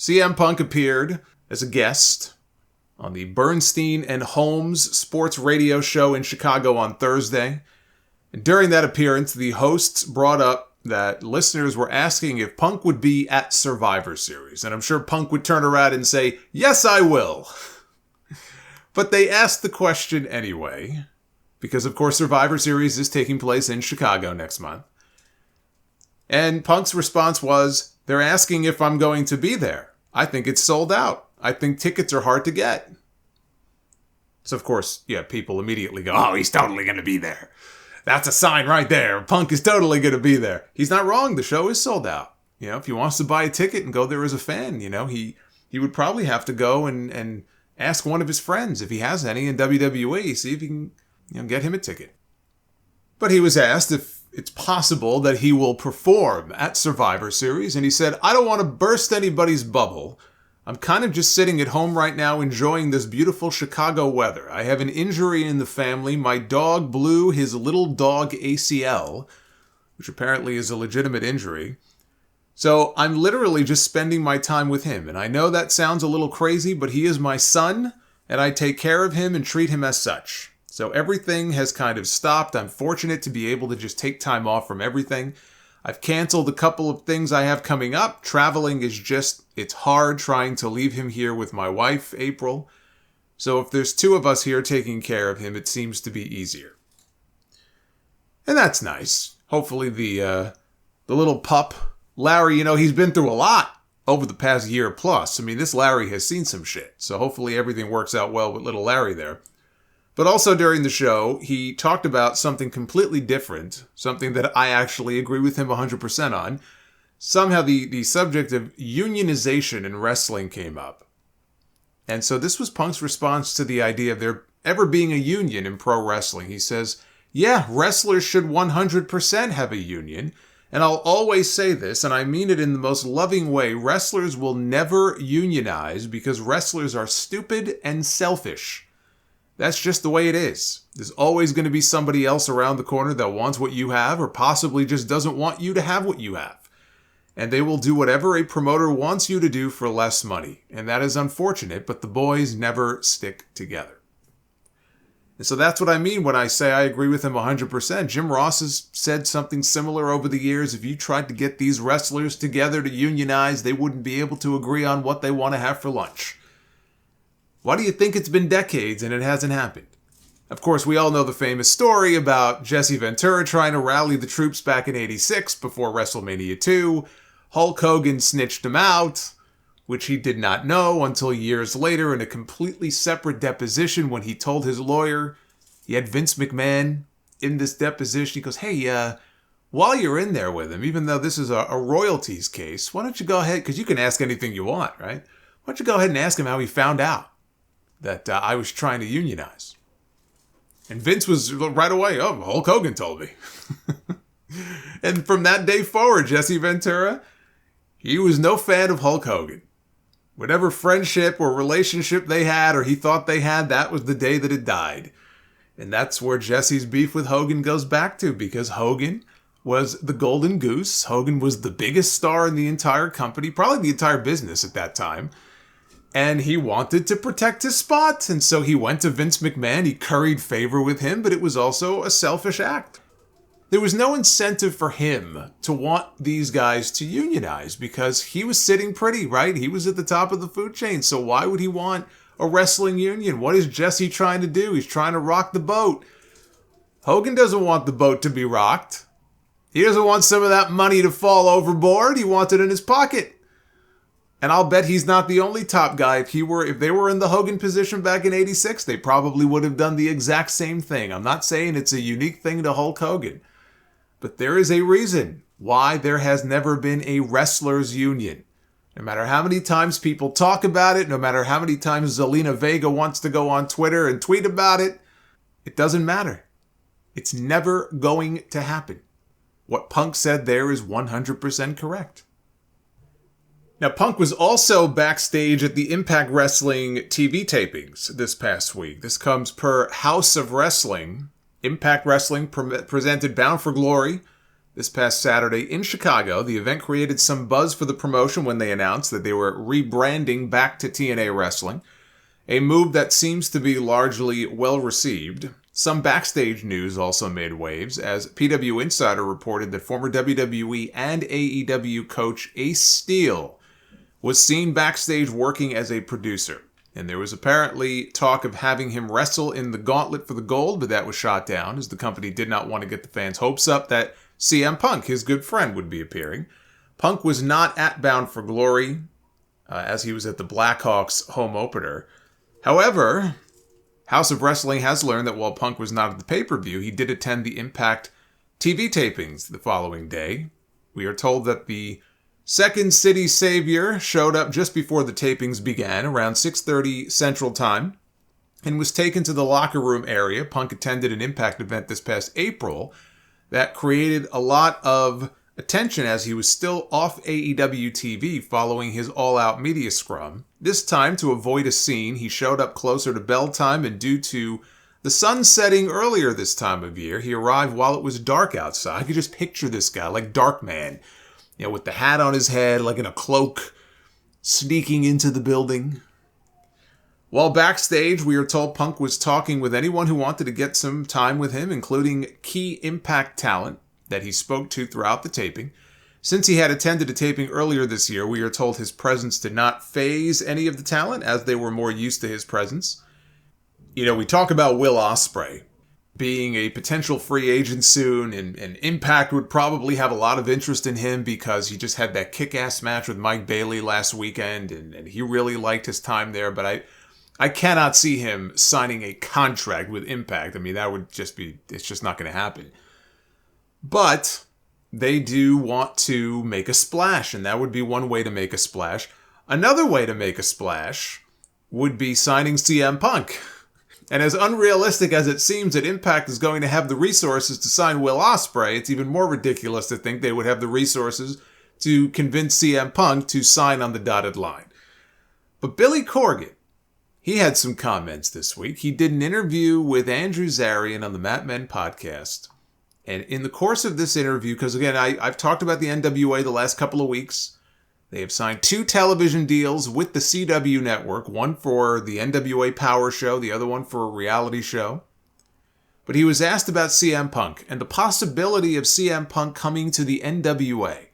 CM Punk appeared as a guest on the Bernstein and Holmes sports radio show in Chicago on Thursday. And during that appearance, the hosts brought up that listeners were asking if Punk would be at Survivor Series. And I'm sure Punk would turn around and say, "Yes, I will." But they asked the question anyway, because of course Survivor Series is taking place in Chicago next month. And Punk's response was, "They're asking if I'm going to be there. I think it's sold out. I think tickets are hard to get." So of course, people immediately go, "Oh, he's totally going to be there. That's a sign right there. Punk is totally going to be there." He's not wrong. The show is sold out. If he wants to buy a ticket and go there as a fan, he would probably have to go and ask one of his friends, if he has any in WWE, see if he can get him a ticket. But he was asked if it's possible that he will perform at Survivor Series, and he said, "I don't want to burst anybody's bubble. I'm kind of just sitting at home right now enjoying this beautiful Chicago weather. I have an injury in the family. My dog blew his little dog ACL, which apparently is a legitimate injury. So I'm literally just spending my time with him. And I know that sounds a little crazy, but he is my son, and I take care of him and treat him as such. So everything has kind of stopped. I'm fortunate to be able to just take time off from everything. I've canceled a couple of things I have coming up. Traveling is it's hard trying to leave him here with my wife, April. So if there's two of us here taking care of him, it seems to be easier." And that's nice. Hopefully the little pup, Larry, he's been through a lot over the past year plus. I mean, this Larry has seen some shit. So hopefully everything works out well with little Larry there. But also during the show, he talked about something completely different, something that I actually agree with him 100% on. Somehow the subject of unionization in wrestling came up. And so this was Punk's response to the idea of there ever being a union in pro wrestling. He says, "Yeah, wrestlers should 100% have a union. And I'll always say this, and I mean it in the most loving way, wrestlers will never unionize because wrestlers are stupid and selfish. That's just the way it is. There's always going to be somebody else around the corner that wants what you have or possibly just doesn't want you to have what you have. And they will do whatever a promoter wants you to do for less money. And that is unfortunate, but the boys never stick together." And so that's what I mean when I say I agree with him 100%. Jim Ross has said something similar over the years. If you tried to get these wrestlers together to unionize, they wouldn't be able to agree on what they want to have for lunch. Why do you think it's been decades and it hasn't happened? Of course, we all know the famous story about Jesse Ventura trying to rally the troops back in '86 before WrestleMania 2. Hulk Hogan snitched him out, which he did not know until years later in a completely separate deposition when he told his lawyer. He had Vince McMahon in this deposition. He goes, "Hey, while you're in there with him, even though this is a royalties case, why don't you go ahead, because you can ask anything you want, right? Why don't you go ahead and ask him how he found out that I was trying to unionize?" And Vince was right away, "Oh, Hulk Hogan told me." And from that day forward, Jesse Ventura, he was no fan of Hulk Hogan. Whatever friendship or relationship they had or he thought they had, that was the day that it died. And that's where Jesse's beef with Hogan goes back to, because Hogan was the golden goose. Hogan was the biggest star in the entire company, probably the entire business at that time. And he wanted to protect his spot. And so he went to Vince McMahon. He curried favor with him, but it was also a selfish act. There was no incentive for him to want these guys to unionize because he was sitting pretty, right? He was at the top of the food chain. So why would he want a wrestling union? What is Jesse trying to do? He's trying to rock the boat. Hogan doesn't want the boat to be rocked. He doesn't want some of that money to fall overboard. He wants it in his pocket. And I'll bet he's not the only top guy. If they were in the Hogan position back in '86, they probably would have done the exact same thing. I'm not saying it's a unique thing to Hulk Hogan, but there is a reason why there has never been a wrestlers union. No matter how many times people talk about it, no matter how many times Zelina Vega wants to go on Twitter and tweet about it, it doesn't matter. It's never going to happen. What Punk said there is 100% correct. Now, Punk was also backstage at the Impact Wrestling TV tapings this past week. This comes per House of Wrestling. Impact Wrestling presented Bound for Glory this past Saturday in Chicago. The event created some buzz for the promotion when they announced that they were rebranding back to TNA Wrestling, a move that seems to be largely well received. Some backstage news also made waves, as PW Insider reported that former WWE and AEW coach Ace Steel was seen backstage working as a producer. And there was apparently talk of having him wrestle in the Gauntlet for the Gold, but that was shot down, as the company did not want to get the fans' hopes up that CM Punk, his good friend, would be appearing. Punk was not at Bound for Glory, as he was at the Blackhawks home opener. However, House of Wrestling has learned that while Punk was not at the pay-per-view, he did attend the Impact TV tapings the following day. We are told that the Second City Savior showed up just before the tapings began, around 6:30 Central Time, and was taken to the locker room area. Punk attended an Impact event this past April that created a lot of attention as he was still off AEW TV following his all-out media scrum. This time, to avoid a scene, he showed up closer to bell time, and due to the sun setting earlier this time of year, he arrived while it was dark outside. I could just picture this guy, like Darkman, with the hat on his head, like in a cloak, sneaking into the building. While backstage, we are told Punk was talking with anyone who wanted to get some time with him, including key Impact talent that he spoke to throughout the taping. Since he had attended a taping earlier this year, we are told his presence did not faze any of the talent, as they were more used to his presence. We talk about Will Ospreay being a potential free agent soon, and Impact would probably have a lot of interest in him because he just had that kick-ass match with Mike Bailey last weekend, and he really liked his time there, but I cannot see him signing a contract with Impact. I mean, that would just be, it's just not going to happen. But they do want to make a splash, and that would be one way to make a splash. Another way to make a splash would be signing CM Punk. And as unrealistic as it seems that Impact is going to have the resources to sign Will Ospreay, it's even more ridiculous to think they would have the resources to convince CM Punk to sign on the dotted line. But Billy Corgan, he had some comments this week. He did an interview with Andrew Zarian on the Mat Men podcast. And in the course of this interview, because again, I've talked about the NWA the last couple of weeks. They have signed 2 television deals with the CW network, one for the NWA Power Show, the other one for a reality show. But he was asked about CM Punk and the possibility of CM Punk coming to the NWA.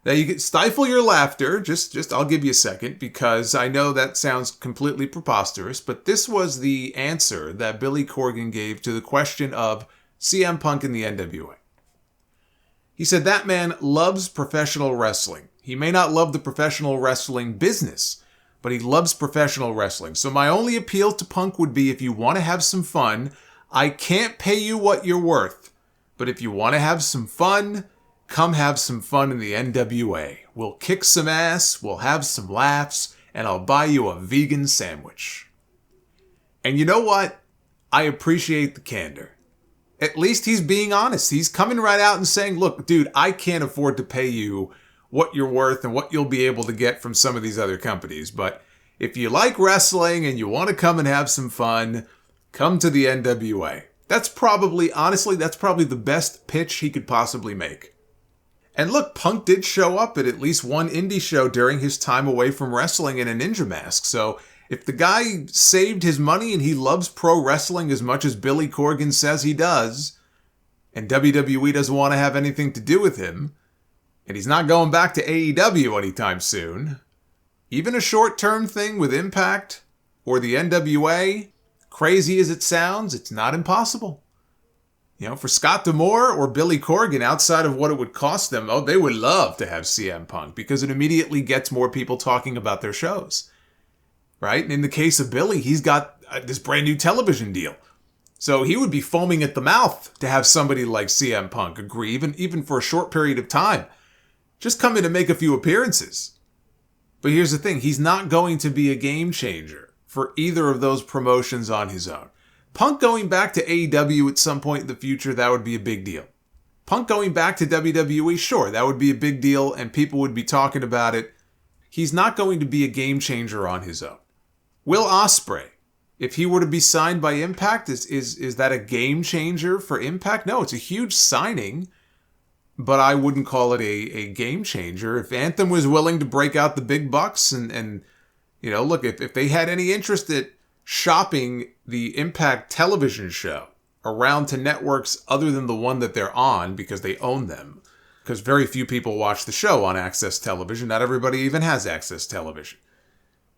Now you can stifle your laughter, just I'll give you a second, because I know that sounds completely preposterous, but this was the answer that Billy Corgan gave to the question of CM Punk in the NWA. He said that man loves professional wrestling. He may not love the professional wrestling business, but he loves professional wrestling. So my only appeal to Punk would be, if you want to have some fun, I can't pay you what you're worth, but if you want to have some fun, come have some fun in the NWA. We'll kick some ass, we'll have some laughs, and I'll buy you a vegan sandwich. And you know what? I appreciate the candor. At least he's being honest. He's coming right out and saying, look, dude, I can't afford to pay you what you're worth and what you'll be able to get from some of these other companies. But if you like wrestling and you want to come and have some fun, come to the NWA. That's probably the best pitch he could possibly make. And look, Punk did show up at least one indie show during his time away from wrestling in a ninja mask. So if the guy saved his money and he loves pro wrestling as much as Billy Corgan says he does, and WWE doesn't want to have anything to do with him, and he's not going back to AEW anytime soon, even a short-term thing with Impact or the NWA, crazy as it sounds, it's not impossible. For Scott D'Amore or Billy Corgan, outside of what it would cost them, they would love to have CM Punk because it immediately gets more people talking about their shows. Right? And in the case of Billy, he's got this brand new television deal. So he would be foaming at the mouth to have somebody like CM Punk agree, even for a short period of time. Just come in and make a few appearances. But here's the thing, he's not going to be a game changer for either of those promotions on his own. Punk going back to AEW at some point in the future, that would be a big deal. Punk going back to WWE, sure, that would be a big deal and people would be talking about it. He's not going to be a game changer on his own. Will Ospreay, if he were to be signed by Impact, is that a game changer for Impact? No, it's a huge signing. but I wouldn't call it a game changer. If Anthem was willing to break out the big bucks and look, if they had any interest at shopping the Impact television show around to networks other than the one that they're on because they own them, because very few people watch the show on Access Television. Not everybody even has Access Television.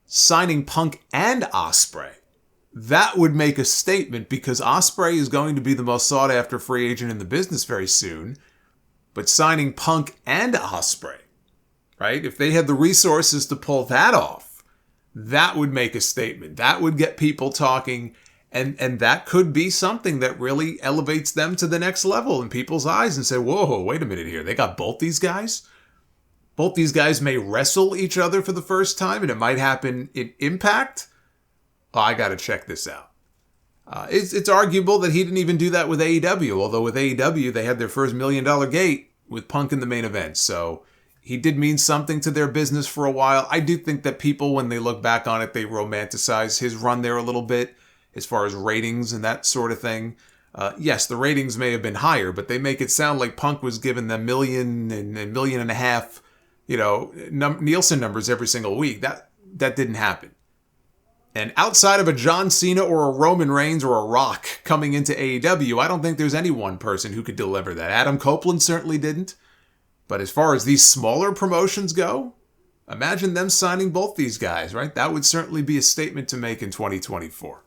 Signing Punk and Ospreay, that would make a statement because Ospreay is going to be the most sought after free agent in the business very soon. But signing Punk and Ospreay, right? If they had the resources to pull that off, that would make a statement. That would get people talking, and that could be something that really elevates them to the next level in people's eyes and say, whoa, wait a minute here. They got both these guys? Both these guys may wrestle each other for the first time, and it might happen in Impact? Oh, I got to check this out. It's arguable that he didn't even do that with AEW, although with AEW, they had their first $1 million gate with Punk in the main event. So he did mean something to their business for a while. I do think that people, when they look back on it, they romanticize his run there a little bit as far as ratings and that sort of thing. Yes, the ratings may have been higher, but they make it sound like Punk was giving them $1 million and $1.5 million, Nielsen numbers every single week. That didn't happen. And outside of a John Cena or a Roman Reigns or a Rock coming into AEW, I don't think there's any one person who could deliver that. Adam Copeland certainly didn't. But as far as these smaller promotions go, imagine them signing both these guys, right? That would certainly be a statement to make in 2024.